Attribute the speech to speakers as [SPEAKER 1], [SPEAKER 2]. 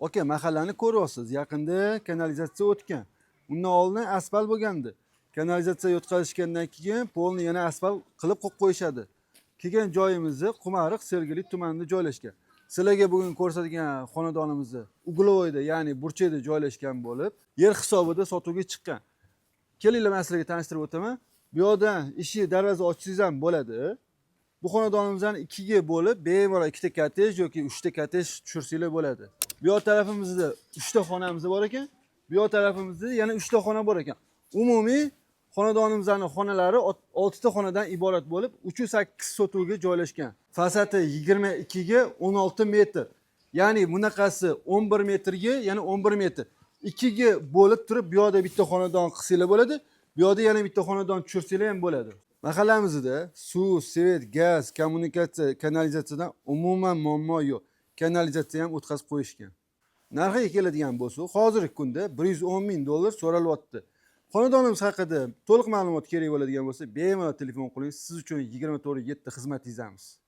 [SPEAKER 1] Aka, mahallani ko'ryapsiz. Yaqinda kanalizatsiya o'tgan. Undan oldin asfalt bo'lgandi. Kanalizatsiya o'tkazishgandan keyin polni yana asfalt qilib qo'yib qo'yishadi. Kelgan joyimizni Qumariq, Sergeli tumanida joylashgan. Sizlarga bugun ko'rsatgan xonadonimizni Uglovoyda, ya'ni burchakda joylashgan bo'lib, yer hisobida sotuvga chiqqan. Kelinglar, men sizlarga tanishtirib o'taman. Bu yerdan eshik darvoza ochsangiz ham bo'ladi. Bu xonadonimizni ikkiga bo'lib, bemalol ikkita kottej yoki uchta kottej tushirsanglar bo'ladi. Bu yoq tarafimizda 3 ta xonamiz bor ekan. Bu yoq tarafimizda yana 3 ta xona bor ekan. Umumiy xonadonimizning xonalari 6 ta xonadan iborat bo'lib, 308 sotuvga joylashgan. Fasadi 22 ga 16 metr. Ya'ni bunaqasi 11 metrga, yana 11 metr. 2 ga bo'lib turib, bu yoqda bitta xonadon qilsanglar bo'ladi. Bu yoqda yana bitta xonadon tushirsanglar ham bo'ladi. Mahallamizda suv, svet, gaz, kommunikatsiya, kanalizatsiyadan umuman muammo yo'q. Kanalizatsiya ham o'tkazib qo'yishgan. Narxiga keladigan bo'lsa, hozirgi kunda $110 ming so'ralyapti. Xonadonimiz haqida to'liq ma'lumot kerak bo'ladigan bo'lsa, bemalol telefon qiling. Siz uchun 24/7 xizmat izamiz.